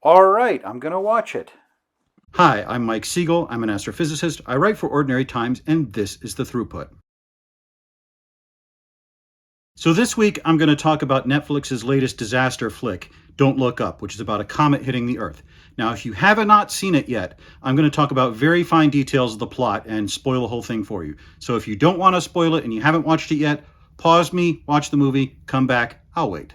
All right, I'm going to watch it. Hi, I'm Mike Siegel. I'm an astrophysicist. I write for Ordinary Times, and this is The Throughput. So this week, I'm going to talk about Netflix's latest disaster flick, Don't Look Up, which is about a comet hitting the Earth. Now, if you have not seen it yet, I'm going to talk about very fine details of the plot and spoil the whole thing for you. So if you don't want to spoil it and you haven't watched it yet, pause me, watch the movie, come back, I'll wait.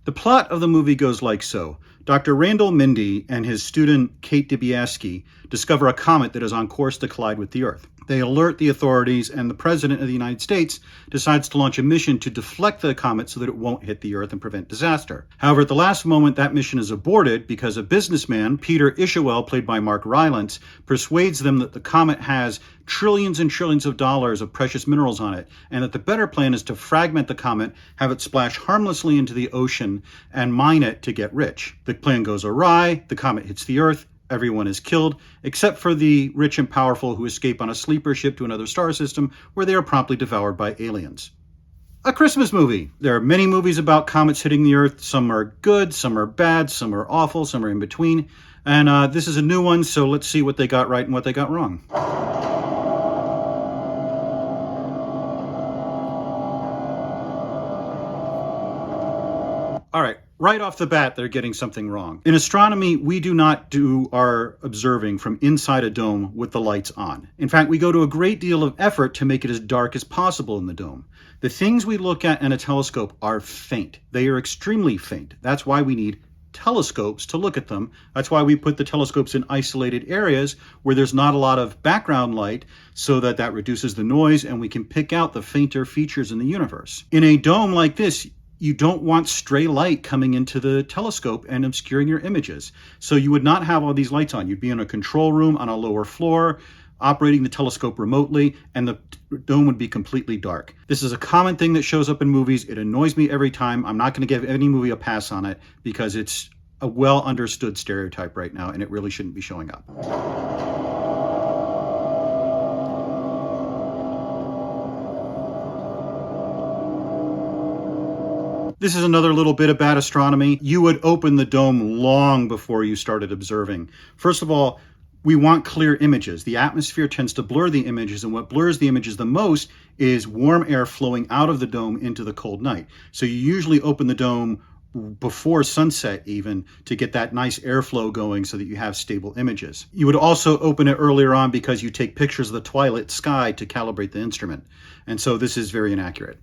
The plot of the movie goes like so. Dr. Randall Mindy and his student Kate Dibiaski discover a comet that is on course to collide with the Earth. They alert the authorities, and the President of the United States decides to launch a mission to deflect the comet so that it won't hit the Earth and prevent disaster. However, at the last moment, that mission is aborted because a businessman, Peter Ishewell, played by Mark Rylance, persuades them that the comet has trillions and trillions of dollars of precious minerals on it, and that the better plan is to fragment the comet, have it splash harmlessly into the ocean, and mine it to get rich. The plan goes awry, the comet hits the Earth, everyone is killed, except for the rich and powerful who escape on a sleeper ship to another star system, where they are promptly devoured by aliens. A Christmas movie. There are many movies about comets hitting the Earth. Some are good, some are bad, some are awful, some are in between. And this is a new one, so let's see what they got right and what they got wrong. All right off the bat, they're getting something wrong. In astronomy, we do not do our observing from inside a dome with the lights on. In fact, we go to a great deal of effort to make it as dark as possible in the dome. The things we look at in a telescope are faint. They are extremely faint. That's why we need telescopes to look at them. That's why we put the telescopes in isolated areas where there's not a lot of background light, so that reduces the noise and we can pick out the fainter features in the universe. In a dome like this, you don't want stray light coming into the telescope and obscuring your images. So you would not have all these lights on. You'd be in a control room on a lower floor, operating the telescope remotely, and the dome would be completely dark. This is a common thing that shows up in movies. It annoys me every time. I'm not going to give any movie a pass on it because it's a well understood stereotype right now, and it really shouldn't be showing up. This is another little bit of bad astronomy. You would open the dome long before you started observing. First of all, we want clear images. The atmosphere tends to blur the images, and what blurs the images the most is warm air flowing out of the dome into the cold night. So you usually open the dome before sunset even to get that nice airflow going so that you have stable images. You would also open it earlier on because you take pictures of the twilight sky to calibrate the instrument. And so this is very inaccurate.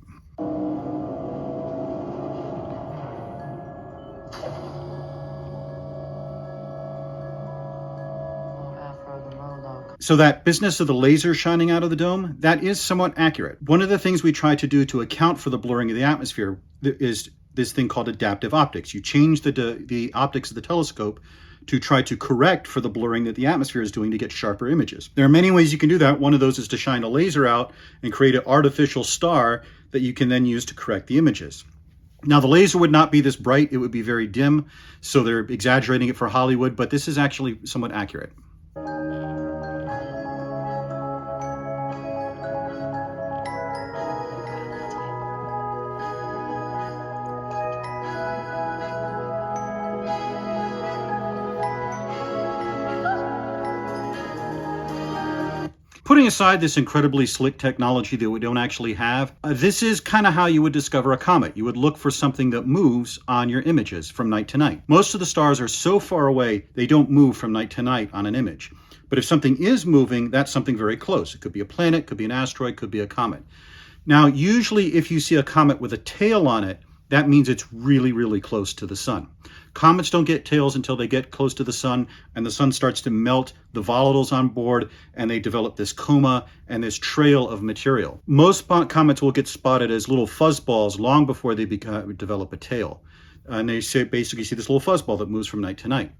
So that business of the laser shining out of the dome, that is somewhat accurate. One of the things we try to do to account for the blurring of the atmosphere is this thing called adaptive optics. You change the optics of the telescope to try to correct for the blurring that the atmosphere is doing to get sharper images. There are many ways you can do that. One of those is to shine a laser out and create an artificial star that you can then use to correct the images. Now, the laser would not be this bright. It would be very dim, so they're exaggerating it for Hollywood, but this is actually somewhat accurate. Putting aside this incredibly slick technology that we don't actually have, this is kind of how you would discover a comet. You would look for something that moves on your images from night to night. Most of the stars are so far away, they don't move from night to night on an image. But if something is moving, that's something very close. It could be a planet, could be an asteroid, could be a comet. Now, usually if you see a comet with a tail on it, that means it's really, really close to the sun. Comets don't get tails until they get close to the sun, and the sun starts to melt the volatiles on board, and they develop this coma and this trail of material. Most comets will get spotted as little fuzzballs long before they develop a tail. And they basically see this little fuzzball that moves from night to night.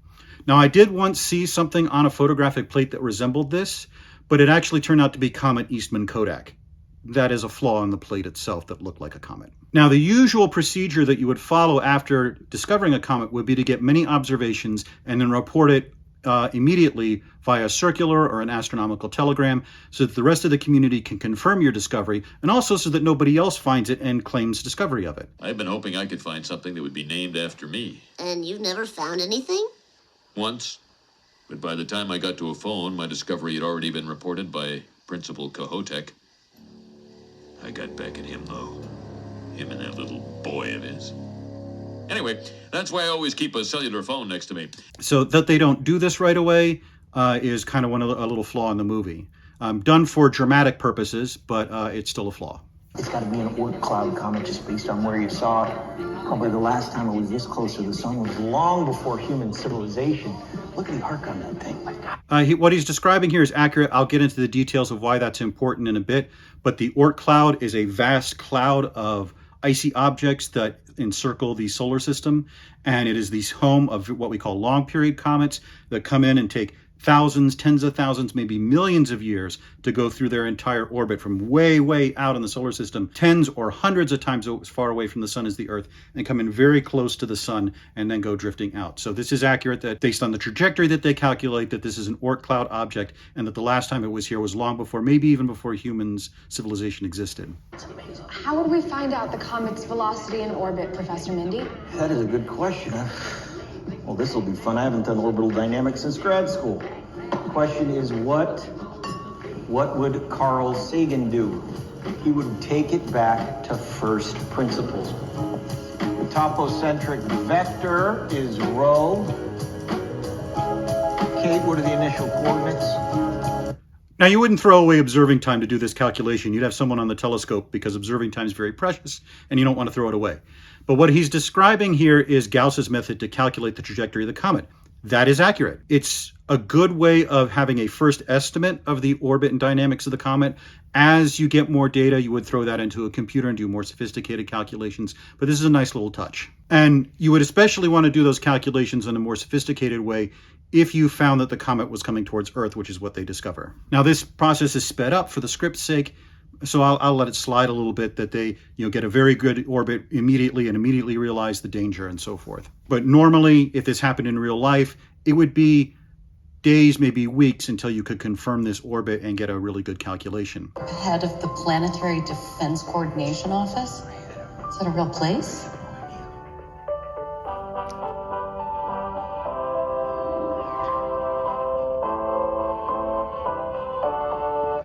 Now, I did once see something on a photographic plate that resembled this, but it actually turned out to be Comet Eastman-Kodak. That is a flaw in the plate itself that looked like a comet. Now, the usual procedure that you would follow after discovering a comet would be to get many observations and then report it immediately via circular or an astronomical telegram so that the rest of the community can confirm your discovery, and also so that nobody else finds it and claims discovery of it. I've been hoping I could find something that would be named after me. And you've never found anything? Once, but by the time I got to a phone, my discovery had already been reported by Principal Kohoutek. I got back at him, though. Him and that little boy of his. Anyway, that's why I always keep a cellular phone next to me. So that they don't do this right away is kind of a little flaw in the movie. Done for dramatic purposes, but it's still a flaw. It's got to be an Oort cloud comet just based on where you saw it. Probably the last time it was this close to the sun was long before human civilization. Look at the arc on that thing. What he's describing here is accurate. I'll get into the details of why that's important in a bit. But the Oort cloud is a vast cloud of icy objects that encircle the solar system. And it is the home of what we call long period comets that come in and take thousands, tens of thousands, maybe millions of years to go through their entire orbit from way, way out in the solar system, tens or hundreds of times as far away from the sun as the Earth, and come in very close to the sun and then go drifting out. So this is accurate that based on the trajectory that they calculate that this is an Oort cloud object and that the last time it was here was long before, maybe even before humans' civilization existed. How would we find out the comet's velocity and orbit, Professor Mindy? That is a good question. Well, this will be fun. I haven't done orbital dynamics since grad school. The question is, what would Carl Sagan do? He would take it back to first principles. The topocentric vector is rho. Kate, what are the initial coordinates? Now, you wouldn't throw away observing time to do this calculation. You'd have someone on the telescope because observing time is very precious and you don't want to throw it away. But what he's describing here is Gauss's method to calculate the trajectory of the comet. That is accurate. It's a good way of having a first estimate of the orbit and dynamics of the comet. As you get more data, you would throw that into a computer and do more sophisticated calculations. But this is a nice little touch. And you would especially want to do those calculations in a more sophisticated way if you found that the comet was coming towards Earth, which is what they discover. Now, this process is sped up for the script's sake, so I'll let it slide a little bit that they get a very good orbit immediately and immediately realize the danger and so forth. But normally, if this happened in real life, it would be days, maybe weeks, until you could confirm this orbit and get a really good calculation. Head of the Planetary Defense Coordination Office? Is that a real place?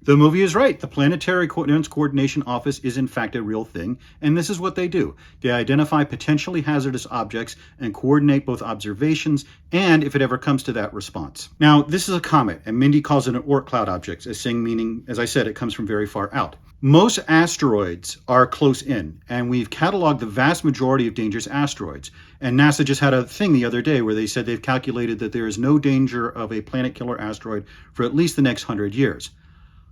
The movie is right. The Planetary Defense Coordination Office is in fact a real thing, and this is what they do. They identify potentially hazardous objects and coordinate both observations and, if it ever comes to that, response. Now, this is a comet, and Mindy calls it an Oort cloud object, as saying meaning, as I said, it comes from very far out. Most asteroids are close in, and we've cataloged the vast majority of dangerous asteroids. And NASA just had a thing the other day where they said they've calculated that there is no danger of a planet-killer asteroid for at least the next 100 years.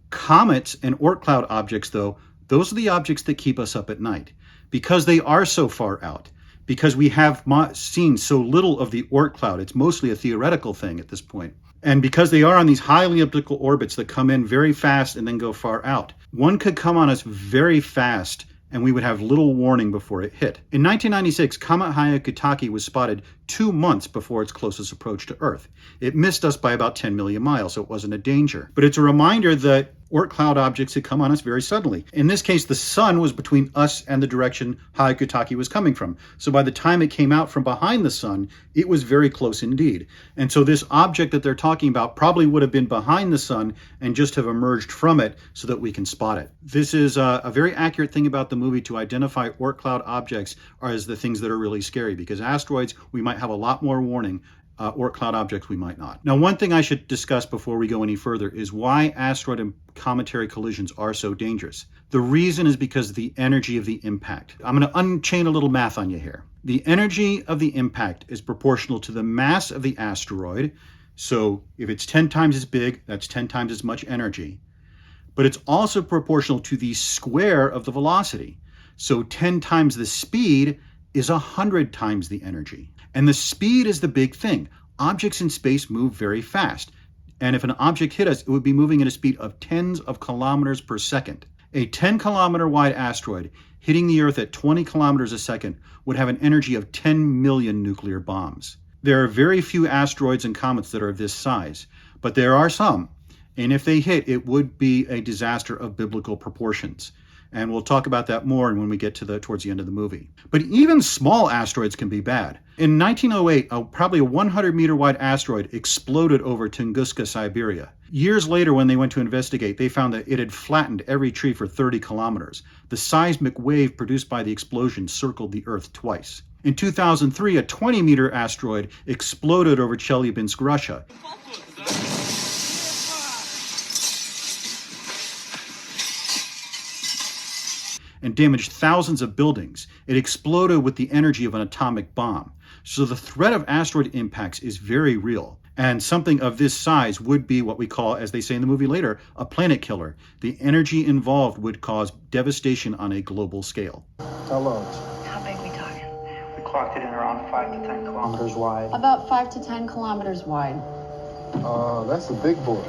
Comets and Oort cloud objects, though, those are the objects that keep us up at night. Because they are so far out, because we have seen so little of the Oort cloud, it's mostly a theoretical thing at this point. And because they are on these highly elliptical orbits that come in very fast and then go far out, one could come on us very fast and we would have little warning before it hit. In 1996, Comet Hyakutake was spotted 2 months before its closest approach to Earth. It missed us by about 10 million miles, so it wasn't a danger. But it's a reminder that Oort cloud objects had come on us very suddenly. In this case, the sun was between us and the direction Hyakutake was coming from. So by the time it came out from behind the sun, it was very close indeed. And so this object that they're talking about probably would have been behind the sun and just have emerged from it so that we can spot it. This is a very accurate thing about the movie to identify Oort cloud objects as the things that are really scary, because asteroids, we might have a lot more warning. Oort cloud objects we might not. Now, one thing I should discuss before we go any further is why asteroid and cometary collisions are so dangerous. The reason is because of the energy of the impact. I'm going to unchain a little math on you here. The energy of the impact is proportional to the mass of the asteroid. So if it's 10 times as big, that's 10 times as much energy. But it's also proportional to the square of the velocity. So 10 times the speed is 100 times the energy. And the speed is the big thing. Objects in space move very fast. And if an object hit us, it would be moving at a speed of tens of kilometers per second. A 10-kilometer wide asteroid hitting the Earth at 20 kilometers a second would have an energy of 10 million nuclear bombs. There are very few asteroids and comets that are of this size, but there are some. And if they hit, it would be a disaster of biblical proportions. And we'll talk about that more when we get to towards the end of the movie. But even small asteroids can be bad. In 1908, probably a 100-meter wide asteroid exploded over Tunguska, Siberia. Years later, when they went to investigate, they found that it had flattened every tree for 30 kilometers. The seismic wave produced by the explosion circled the Earth twice. In 2003, a 20-meter asteroid exploded over Chelyabinsk, Russia. And damaged thousands of buildings. It exploded with the energy of an atomic bomb. So the threat of asteroid impacts is very real. And something of this size would be what we call, as they say in the movie later, a planet killer. The energy involved would cause devastation on a global scale. How large? How big we talking? We clocked it in around 5 to 10 kilometers wide. About 5 to 10 kilometers wide. That's a big boy.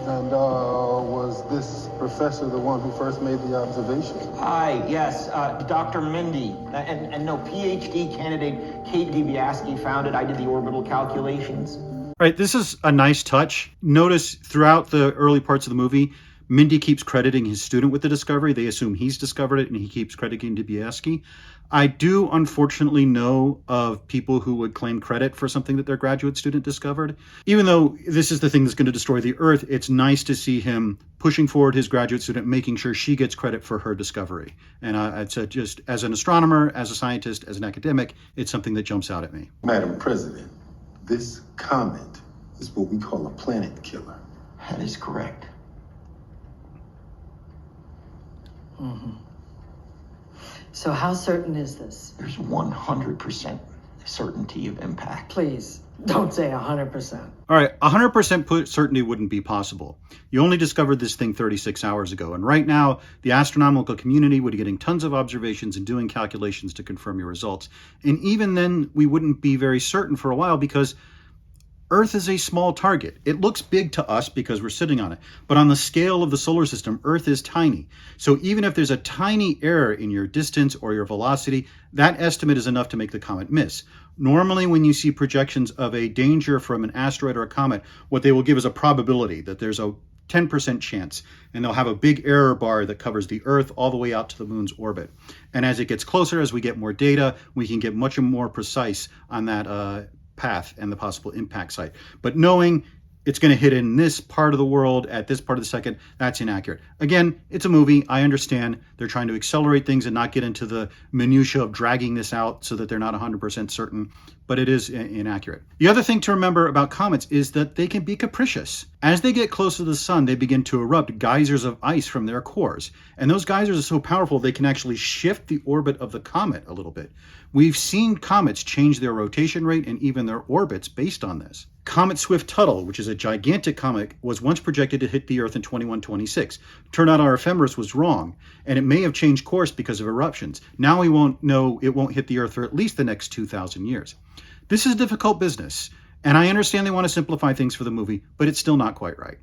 And was this professor the one who first made the observation? Hi, yes, Dr. Mindy. And no, PhD candidate Kate DiBiase found it. I did the orbital calculations. All right, this is a nice touch. Notice throughout the early parts of the movie, Mindy keeps crediting his student with the discovery. They assume he's discovered it, and he keeps crediting DiBiase. I do unfortunately know of people who would claim credit for something that their graduate student discovered. Even though this is the thing that's going to destroy the Earth, it's nice to see him pushing forward his graduate student, making sure she gets credit for her discovery. And I'd say, just as an astronomer, as a scientist, as an academic, it's something that jumps out at me. Madam President, this comet is what we call a planet killer. That is correct. So how certain is this? There's 100% certainty of impact. Please, don't say 100%. All right, 100% certainty wouldn't be possible. You only discovered this thing 36 hours ago, and right now, the astronomical community would be getting tons of observations and doing calculations to confirm your results. And even then, we wouldn't be very certain for a while because Earth is a small target. It looks big to us because we're sitting on it, but on the scale of the solar system, Earth is tiny. So even if there's a tiny error in your distance or your velocity, that estimate is enough to make the comet miss. Normally, when you see projections of a danger from an asteroid or a comet, what they will give is a probability that there's a 10% chance, and they'll have a big error bar that covers the Earth all the way out to the moon's orbit. And as it gets closer, as we get more data, we can get much more precise on that path and the possible impact site. But knowing it's going to hit in this part of the world at this part of the second, that's inaccurate. Again, it's a movie. I understand they're trying to accelerate things and not get into the minutia of dragging this out so that they're not 100% certain, but it is inaccurate. The other thing to remember about comets is that they can be capricious. As they get close to the sun, they begin to erupt geysers of ice from their cores. And those geysers are so powerful, they can actually shift the orbit of the comet a little bit. We've seen comets change their rotation rate and even their orbits based on this. Comet Swift-Tuttle, which is a gigantic comet, was once projected to hit the Earth in 2126. Turned out our ephemeris was wrong, and it may have changed course because of eruptions. Now we won't know it won't hit the Earth for at least the next 2,000 years. This is difficult business, and I understand they want to simplify things for the movie, but it's still not quite right.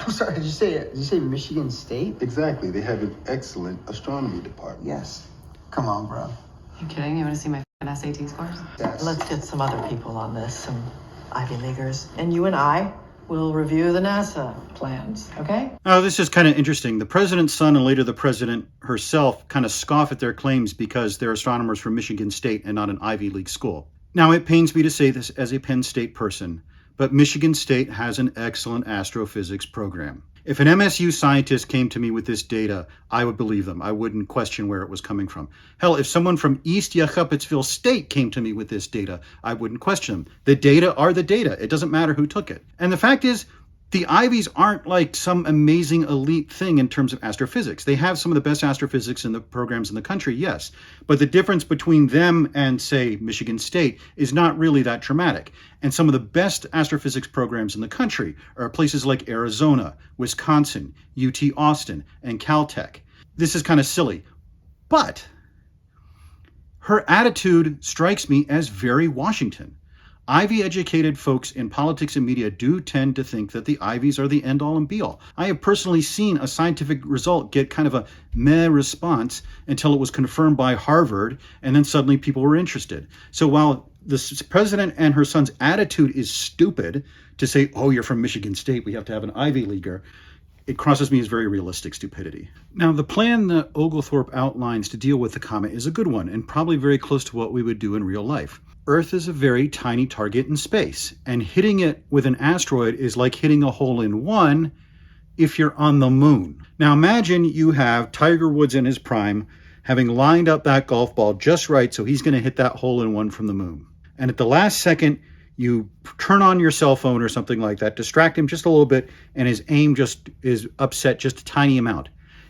I'm sorry, did you say Michigan State? Exactly. They have an excellent astronomy department. Yes. Come on, bro. You kidding? You want to see my SAT scores? Yes. Let's get some other people on this, some Ivy Leaguers. And you and I will review the NASA plans, okay? Oh, this is kind of interesting. The president's son and later the president herself kind of scoff at their claims because they're astronomers from Michigan State and not an Ivy League school. Now, it pains me to say this as a Penn State person, but Michigan State has an excellent astrophysics program. If an MSU scientist came to me with this data, I would believe them. I wouldn't question where it was coming from. Hell, if someone from East Yakupovsville State came to me with this data, I wouldn't question them. The data are the data. It doesn't matter who took it. And the fact is, the Ivies aren't like some amazing elite thing in terms of astrophysics. They have some of the best astrophysics in the programs in the country, yes. But the difference between them and, say, Michigan State is not really that dramatic. And some of the best astrophysics programs in the country are places like Arizona, Wisconsin, UT Austin, and Caltech. This is kind of silly. But her attitude strikes me as very Washington. Ivy-educated folks in politics and media do tend to think that the Ivies are the end-all and be-all. I have personally seen a scientific result get kind of a meh response until it was confirmed by Harvard, and then suddenly people were interested. So while the president and her son's attitude is stupid to say, oh, you're from Michigan State, we have to have an Ivy Leaguer, It crosses me as very realistic stupidity. Now, the plan that Oglethorpe outlines to deal with the comet is a good one, and probably very close to what we would do in real life. Earth is a very tiny target in space, and hitting it with an asteroid is like hitting a hole in one if you're on the moon. Now imagine you have Tiger Woods in his prime, having lined up that golf ball just right so he's going to hit that hole in one from the moon. And at the last second, you turn on your cell phone or something like that, distract him just a little bit, and his aim just is upset just a tiny amount.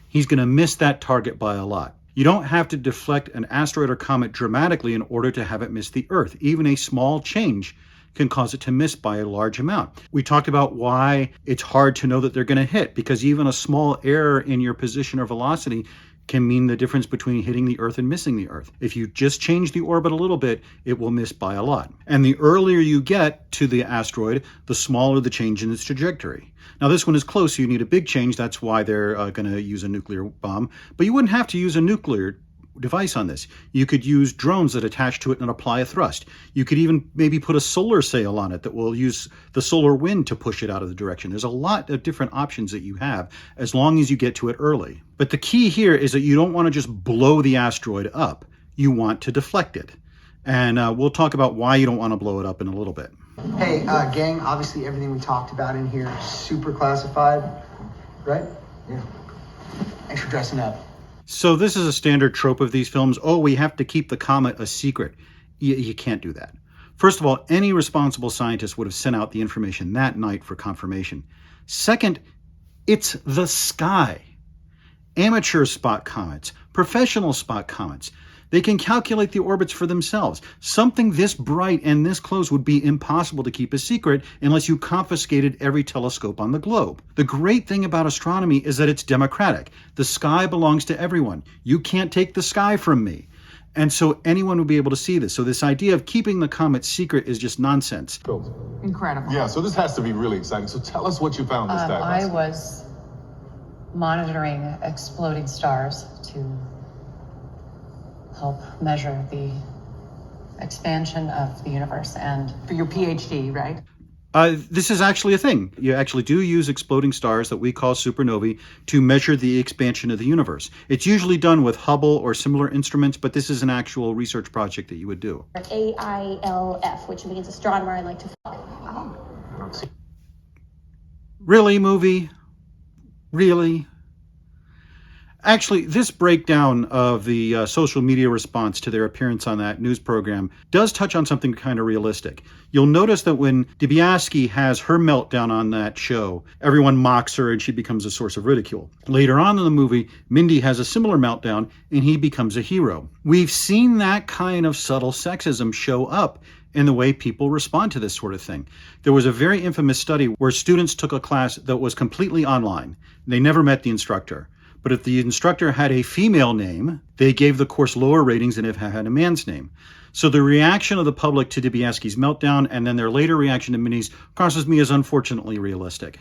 He's going to miss that target by a lot. You don't have to deflect an asteroid or comet dramatically in order to have it miss the Earth. Even a small change can cause it to miss by a large amount. We talked about why it's hard to know that they're going to hit, because even a small error in your position or velocity can mean the difference between hitting the Earth and missing the Earth. If you just change the orbit a little bit, it will miss by a lot. And the earlier you get to the asteroid, the smaller the change in its trajectory. Now this one is close, so you need a big change. That's why they're going to use a nuclear bomb. But you wouldn't have to use a nuclear device on this. You could use drones that attach to it and apply a thrust. You could even maybe put a solar sail on it that will use the solar wind to push it out of the direction. There's a lot of different options that you have as long as you get to it early. But the key here is that you don't want to just blow the asteroid up. You want to deflect it. And we'll talk about why you don't want to blow it up in a little bit. Hey, gang, obviously everything we talked about in here is super classified, right? Yeah. Thanks for dressing up. So this is a standard trope of these films. Oh, we have to keep the comet a secret. You can't do that. First of all, any responsible scientist would have sent out the information that night for confirmation. Second, it's the sky. Amateurs spot comets, professionals spot comets. They can calculate the orbits for themselves. Something this bright and this close would be impossible to keep a secret unless you confiscated every telescope on the globe. The great thing about astronomy is that it's democratic. The sky belongs to everyone. You can't take the sky from me. And so anyone would be able to see this. So this idea of keeping the comet secret is just nonsense. Incredible. Yeah, so this has to be really exciting. So tell us what you found this time. I was monitoring exploding stars to help measure the expansion of the universe. And For your PhD, right? This is actually a thing. You actually do use exploding stars that we call supernovae to measure the expansion of the universe. It's usually done with Hubble or similar instruments, but this is an actual research project that you would do. AILF, which means astronomer I like to fuck. Really, movie? Really? Actually, this breakdown of the social media response to their appearance on that news program does touch on something kind of realistic. You'll notice that when Dibiasky has her meltdown on that show, everyone mocks her and she becomes a source of ridicule. Later on in the movie, Mindy has a similar meltdown and he becomes a hero. We've seen that kind of subtle sexism show up in the way people respond to this sort of thing. There was a very infamous study where students took a class that was completely online. They never met the instructor. But if the instructor had a female name, they gave the course lower ratings than if it had a man's name. So the reaction of the public to Dibiasky's meltdown and then their later reaction to Minnie's crosses me as unfortunately realistic.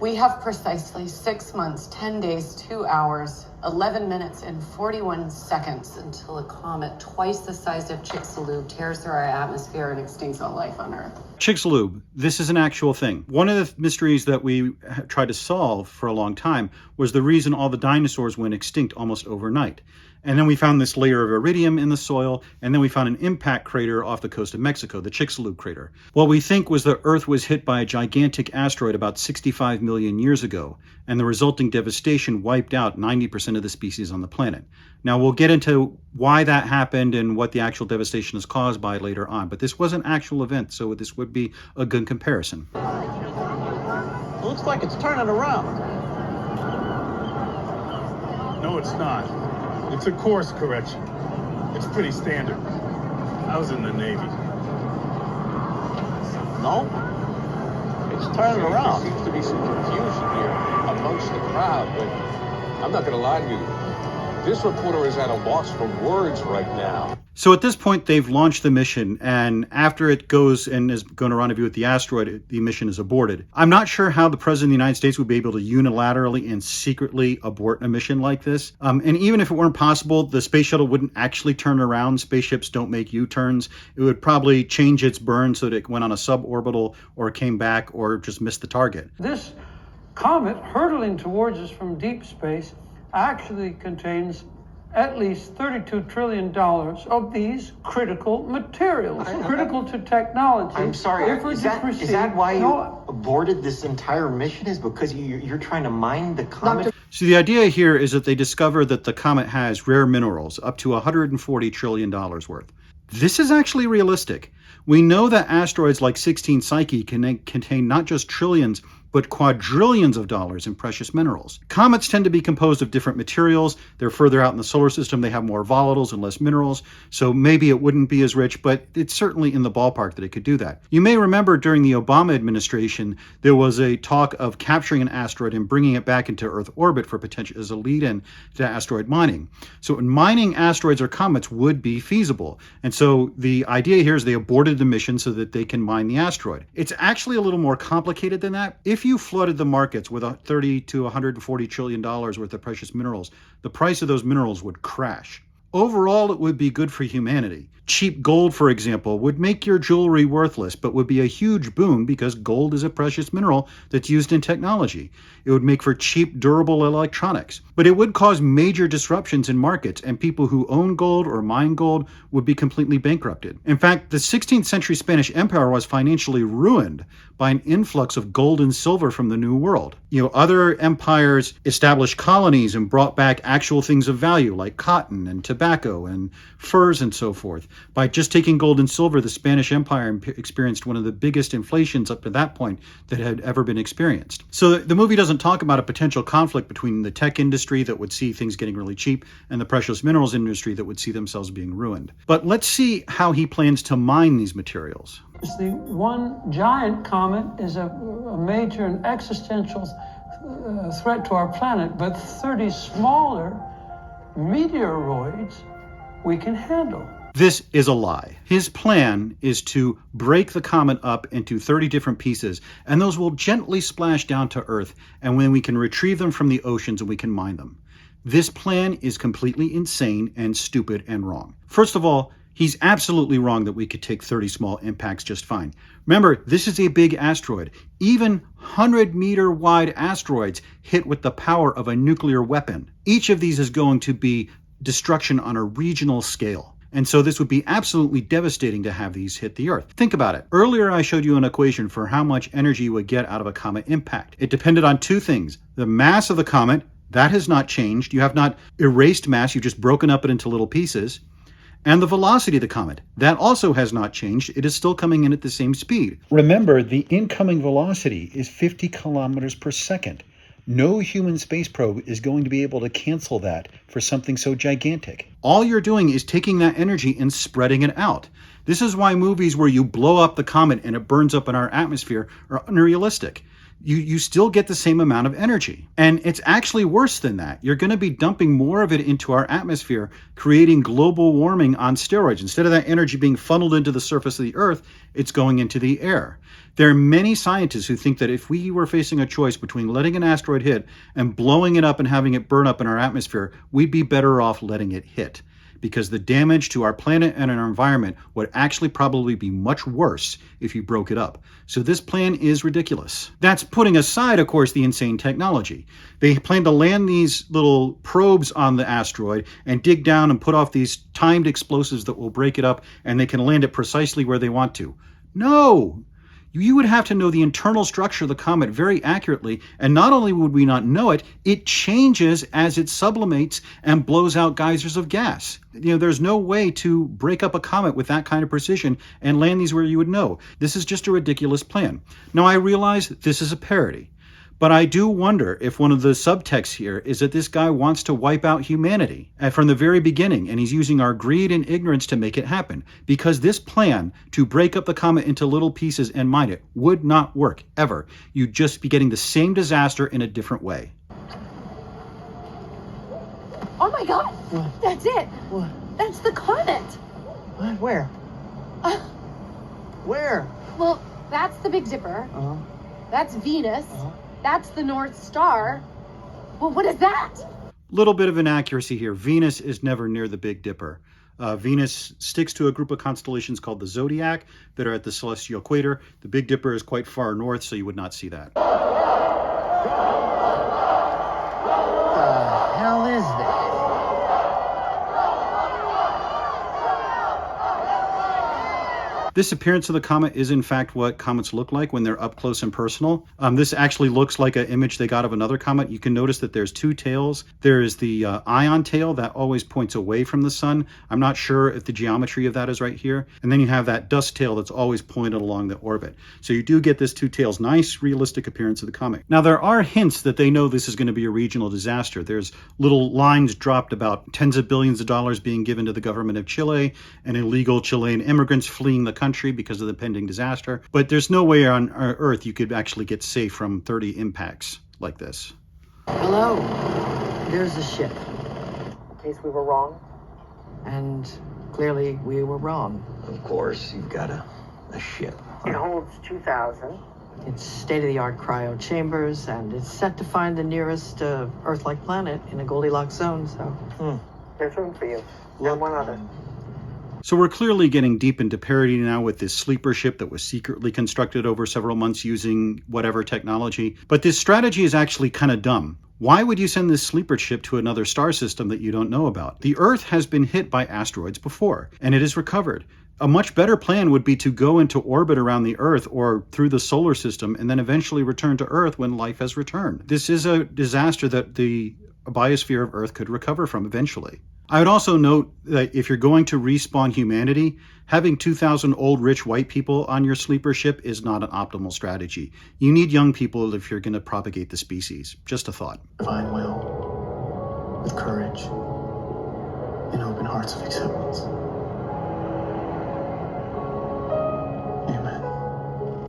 we have precisely 6 months, 10 days, 2 hours, 11 minutes, and 41 seconds until a comet twice the size of Chicxulub tears through our atmosphere and extincts all life on Earth. Chicxulub, this is an actual thing. One of the mysteries that we tried to solve for a long time was the reason all the dinosaurs went extinct almost overnight. And then we found this layer of iridium in the soil, and then we found an impact crater off the coast of Mexico, the Chicxulub crater. What we think was the Earth was hit by a gigantic asteroid about 65 million years ago, and the resulting devastation wiped out 90% of the species on the planet. Now, we'll get into why that happened and what the actual devastation is caused by later on, but this was an actual event, so this would be a good comparison. It looks like it's turning around. No, it's not. It's a course correction. It's pretty standard. I was in the Navy. No? It's turning around. There seems to be some confusion here amongst the crowd, but I'm not going to lie to you. This reporter is at a loss for words right now. So at this point, they've launched the mission, and after it goes and is going to rendezvous with the asteroid, the mission is aborted. I'm not sure how the President of the United States would be able to unilaterally and secretly abort a mission like this. And even if it weren't possible, the space shuttle wouldn't actually turn around. Spaceships don't make U-turns. It would probably change its burn so that it went on a suborbital or came back or just missed the target. This comet hurtling towards us from deep space actually contains at least $32 trillion of these critical materials, critical to technology. I'm sorry, If we're is to that proceed- why you No, aborted this entire mission? Is because you're trying to mine the comet? So the idea here is that they discover that the comet has rare minerals, up to $140 trillion worth. This is actually realistic. We know that asteroids like 16 Psyche can contain not just trillions, but quadrillions of dollars in precious minerals. Comets tend to be composed of different materials. They're further out in the solar system. They have more volatiles and less minerals. So maybe it wouldn't be as rich, but it's certainly in the ballpark that it could do that. You may remember during the Obama administration, there was a talk of capturing an asteroid and bringing it back into Earth orbit for potential as a lead-in to asteroid mining. So mining asteroids or comets would be feasible. And so the idea here is they aborted the mission so that they can mine the asteroid. It's actually a little more complicated than that. If you flooded the markets with $30 to $140 trillion worth of precious minerals, the price of those minerals would crash. Overall, it would be good for humanity. Cheap gold, for example, would make your jewelry worthless, but would be a huge boon because gold is a precious mineral that's used in technology. It would make for cheap, durable electronics. But it would cause major disruptions in markets, and people who own gold or mine gold would be completely bankrupted. In fact, the 16th century Spanish Empire was financially ruined by an influx of gold and silver from the New World. Other empires established colonies and brought back actual things of value like cotton and tobacco and furs and so forth. By just taking gold and silver, the Spanish Empire experienced one of the biggest inflations up to that point that had ever been experienced. So the movie doesn't talk about a potential conflict between the tech industry that would see things getting really cheap and the precious minerals industry that would see themselves being ruined. But let's see how he plans to mine these materials. the one giant comet is a major and existential threat to our planet, but 30 smaller meteoroids we can handle. This is a lie. His plan is to break the comet up into 30 different pieces, and those will gently splash down to Earth, and then we can retrieve them from the oceans and we can mine them. This plan is completely insane and stupid and wrong. First of all, he's absolutely wrong that we could take 30 small impacts just fine. Remember, this is a big asteroid. Even 100-meter wide asteroids hit with the power of a nuclear weapon. Each of these is going to be destruction on a regional scale. And so this would be absolutely devastating to have these hit the Earth. Think about it. Earlier I showed you an equation for how much energy you would get out of a comet impact. It depended on two things. The mass of the comet, that has not changed. You have not erased mass, you've just broken up it into little pieces. And the velocity of the comet, that also has not changed. It is still coming in at the same speed. Remember, the incoming velocity is 50 kilometers per second. No human space probe is going to be able to cancel that for something so gigantic. All you're doing is taking that energy and spreading it out. This is why movies where you blow up the comet and it burns up in our atmosphere are unrealistic. You still get the same amount of energy. And it's actually worse than that. You're going to be dumping more of it into our atmosphere, creating global warming on steroids. Instead of that energy being funneled into the surface of the Earth, it's going into the air. There are many scientists who think that if we were facing a choice between letting an asteroid hit and blowing it up and having it burn up in our atmosphere, we'd be better off letting it hit. Because the damage to our planet and our environment would actually probably be much worse if you broke it up. So this plan is ridiculous. That's putting aside, of course, the insane technology. They plan to land these little probes on the asteroid and dig down and put off these timed explosives that will break it up, and they can land it precisely where they want to. No! You would have to know the internal structure of the comet very accurately, and not only would we not know it, it changes as it sublimates and blows out geysers of gas. There's no way to break up a comet with that kind of precision and land these where you would know. This is just a ridiculous plan. Now, I realize this is a parody, but I do wonder if one of the subtexts here is that this guy wants to wipe out humanity from the very beginning, and he's using our greed and ignorance to make it happen. Because this plan to break up the comet into little pieces and mine it would not work, ever. You'd just be getting the same disaster in a different way. Oh my God! What? That's it! What? That's the comet! What? Where? Where? Well, that's the Big Dipper. Uh-huh. That's Venus. Uh-huh. That's the North Star. Well, what is that? Little bit of inaccuracy here. Venus is never near the Big Dipper. Venus sticks to a group of constellations called the Zodiac that are at the celestial equator. The Big Dipper is quite far north, so you would not see that. This appearance of the comet is in fact what comets look like when they're up close and personal. This actually looks like an image they got of another comet. You can notice that there's two tails. There is the ion tail that always points away from the sun. I'm not sure if the geometry of that is right here. And then you have that dust tail that's always pointed along the orbit. So you do get this two tails. Nice realistic appearance of the comet. Now there are hints that they know this is going to be a regional disaster. There's little lines dropped about tens of billions of dollars being given to the government of Chile and illegal Chilean immigrants fleeing the country because of the pending disaster. But there's no way on Earth you could actually get safe from 30 impacts like this. Hello, there's the ship. In case we were wrong. And clearly we were wrong. Of course, you've got a ship. It holds 2,000. It's state-of-the-art cryo chambers, and it's set to find the nearest Earth-like planet in a Goldilocks zone, so there's room for you. And one other. So we're clearly getting deep into parody now with this sleeper ship that was secretly constructed over several months using whatever technology. But this strategy is actually kind of dumb. Why would you send this sleeper ship to another star system that you don't know about? The Earth has been hit by asteroids before, and it is recovered. A much better plan would be to go into orbit around the Earth or through the solar system and then eventually return to Earth when life has returned. This is a disaster that the biosphere of Earth could recover from eventually. I would also note that if you're going to respawn humanity, having 2,000 old rich white people on your sleeper ship is not an optimal strategy. You need young people if you're going to propagate the species. Just a thought. Divine will, with courage, and open hearts of acceptance. Amen.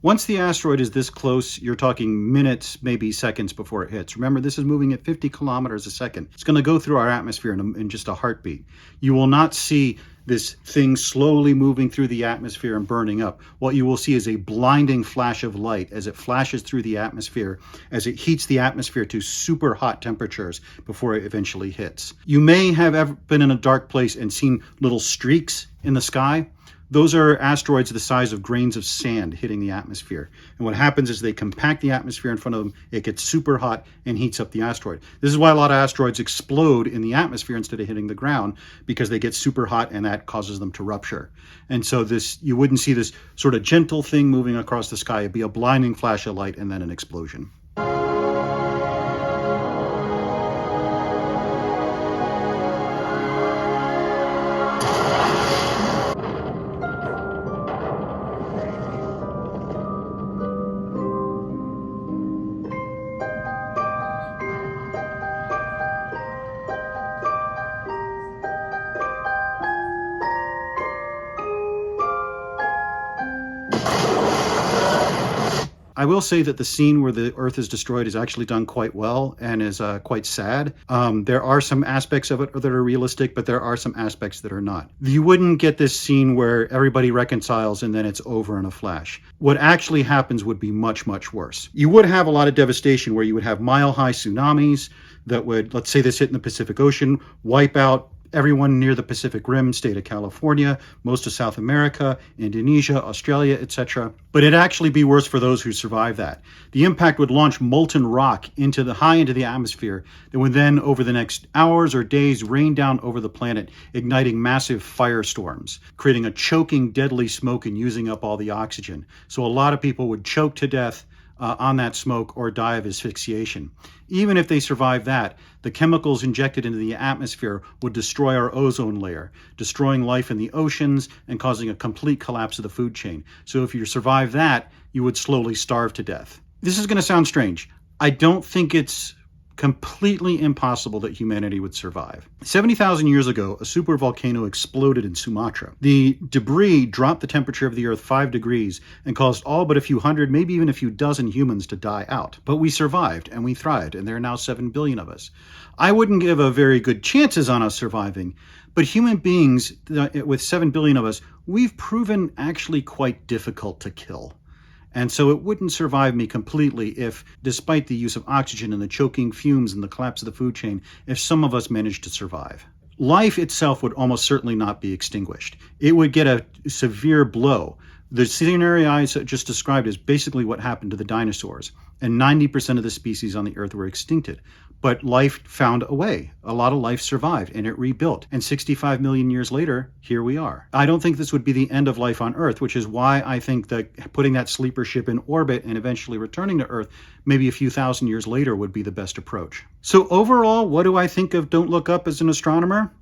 Once the asteroid is this close, you're talking minutes, maybe seconds before it hits. Remember, this is moving at 50 kilometers a second. It's going to go through our atmosphere in just a heartbeat. You will not see this thing slowly moving through the atmosphere and burning up. What you will see is a blinding flash of light as it flashes through the atmosphere, as it heats the atmosphere to super hot temperatures before it eventually hits. You may have ever been in a dark place and seen little streaks in the sky. Those are asteroids the size of grains of sand hitting the atmosphere. And what happens is they compact the atmosphere in front of them, it gets super hot and heats up the asteroid. This is why a lot of asteroids explode in the atmosphere instead of hitting the ground, because they get super hot and that causes them to rupture. And so you wouldn't see this sort of gentle thing moving across the sky. It'd be a blinding flash of light and then an explosion. I will say that the scene where the Earth is destroyed is actually done quite well and is quite sad. There are some aspects of it that are realistic, but there are some aspects that are not. You wouldn't get this scene where everybody reconciles and then it's over in a flash. What actually happens would be much, much worse. You would have a lot of devastation where you would have mile-high tsunamis that would, let's say this hit in the Pacific Ocean, wipe out everyone near the Pacific Rim, state of California, most of South America, Indonesia, Australia, etc. But it'd actually be worse for those who survive that. The impact would launch molten rock high into the atmosphere that would then, over the next hours or days, rain down over the planet, igniting massive firestorms, creating a choking, deadly smoke and using up all the oxygen. So a lot of people would choke to death on that smoke or die of asphyxiation. Even if they survive that, the chemicals injected into the atmosphere would destroy our ozone layer, destroying life in the oceans and causing a complete collapse of the food chain. So if you survive that, you would slowly starve to death. This is going to sound strange. I don't think it's completely impossible that humanity would survive. 70,000 years ago, a supervolcano exploded in Sumatra. The debris dropped the temperature of the Earth 5 degrees and caused all but a few hundred, maybe even a few dozen humans to die out. But we survived and we thrived, and there are now 7 billion of us. I wouldn't give a very good chances on us surviving, but human beings, with 7 billion of us, we've proven actually quite difficult to kill. And so it wouldn't survive me completely if, despite the use of oxygen and the choking fumes and the collapse of the food chain, if some of us managed to survive. Life itself would almost certainly not be extinguished. It would get a severe blow. The scenario I just described is basically what happened to the dinosaurs, and 90% of the species on the Earth were extincted. But life found a way. A lot of life survived and it rebuilt. And 65 million years later, here we are. I don't think this would be the end of life on Earth, which is why I think that putting that sleeper ship in orbit and eventually returning to Earth maybe a few thousand years later would be the best approach. So overall, what do I think of Don't Look Up as an astronomer?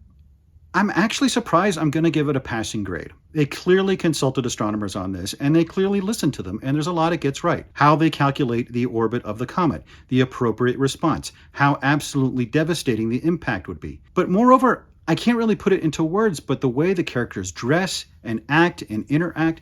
I'm actually surprised I'm going to give it a passing grade. They clearly consulted astronomers on this, and they clearly listened to them, and there's a lot it gets right. How they calculate the orbit of the comet, the appropriate response, how absolutely devastating the impact would be. But moreover, I can't really put it into words, but the way the characters dress and act and interact,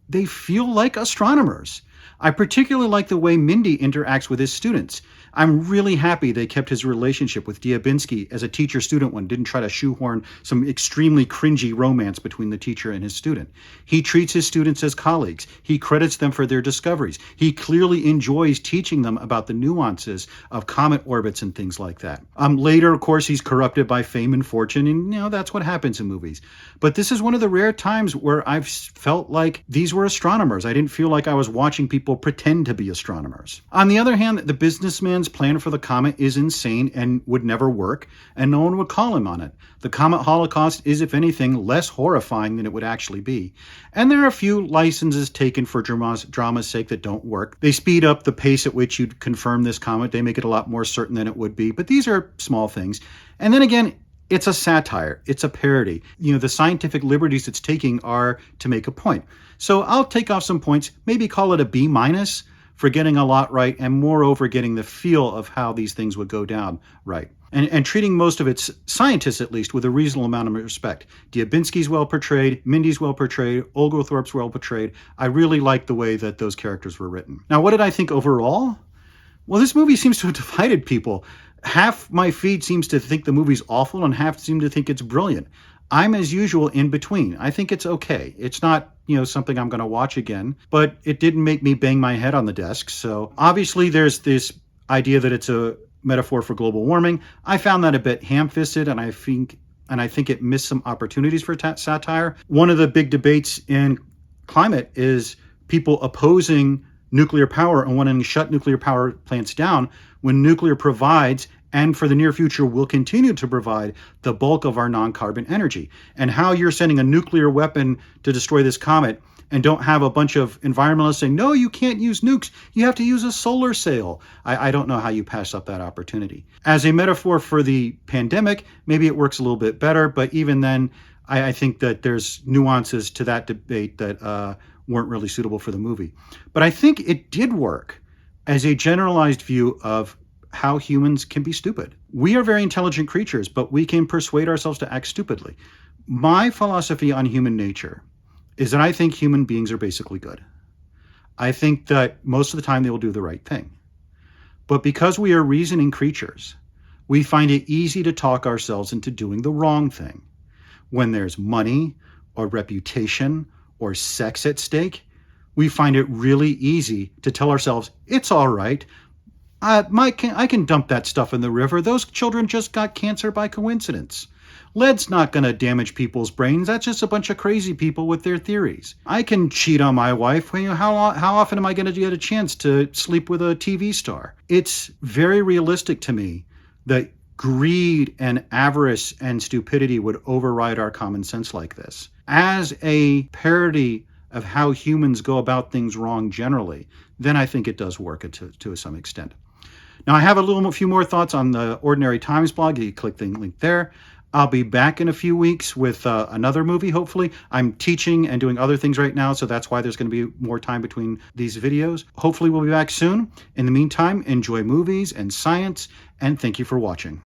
they feel like astronomers. I particularly like the way Mindy interacts with his students. I'm really happy they kept his relationship with Diabinsky as a teacher-student one, didn't try to shoehorn some extremely cringy romance between the teacher and his student. He treats his students as colleagues. He credits them for their discoveries. He clearly enjoys teaching them about the nuances of comet orbits and things like that. Later, of course, he's corrupted by fame and fortune, and that's what happens in movies. But this is one of the rare times where I've felt like these were astronomers. I didn't feel like I was watching people pretend to be astronomers. On the other hand, the businessman's plan for the comet is insane and would never work, and no one would call him on it. The comet holocaust is, if anything, less horrifying than it would actually be. And there are a few licenses taken for drama's sake that don't work. They speed up the pace at which you'd confirm this comet. They make it a lot more certain than it would be, but these are small things. And then again, it's a satire. It's a parody. The scientific liberties it's taking are to make a point. So I'll take off some points, maybe call it a B- for getting a lot right, and moreover getting the feel of how these things would go down right. And treating most of its scientists, at least, with a reasonable amount of respect. Diabinsky's well portrayed, Mindy's well portrayed, Oglethorpe's well portrayed. I really like the way that those characters were written. Now, what did I think overall? Well, this movie seems to have divided people. Half my feed seems to think the movie's awful and half seem to think it's brilliant. I'm, as usual, in between. I think it's okay. It's not, something I'm going to watch again, but it didn't make me bang my head on the desk. So obviously there's this idea that it's a metaphor for global warming. I found that a bit ham-fisted, and I think it missed some opportunities for satire. One of the big debates in climate is people opposing nuclear power and wanting to shut nuclear power plants down when nuclear provides, and for the near future will continue to provide, the bulk of our non-carbon energy. And how you're sending a nuclear weapon to destroy this comet and don't have a bunch of environmentalists saying, no, you can't use nukes, you have to use a solar sail. I don't know how you pass up that opportunity. As a metaphor for the pandemic, maybe it works a little bit better, but even then, I think that there's nuances to that debate that weren't really suitable for the movie. But I think it did work as a generalized view of how humans can be stupid. We are very intelligent creatures, but we can persuade ourselves to act stupidly. My philosophy on human nature is that I think human beings are basically good. I think that most of the time they will do the right thing. But because we are reasoning creatures, we find it easy to talk ourselves into doing the wrong thing. When there's money or reputation or sex at stake, we find it really easy to tell ourselves, it's all right. I can dump that stuff in the river. Those children just got cancer by coincidence. Lead's not going to damage people's brains. That's just a bunch of crazy people with their theories. I can cheat on my wife. How often am I going to get a chance to sleep with a TV star? It's very realistic to me that greed and avarice and stupidity would override our common sense like this. As a parody of how humans go about things wrong generally, then I think it does work to some extent. Now, I have a few more thoughts on the Ordinary Times blog. You click the link there. I'll be back in a few weeks with another movie, hopefully. I'm teaching and doing other things right now, so that's why there's going to be more time between these videos. Hopefully, we'll be back soon. In the meantime, enjoy movies and science, and thank you for watching.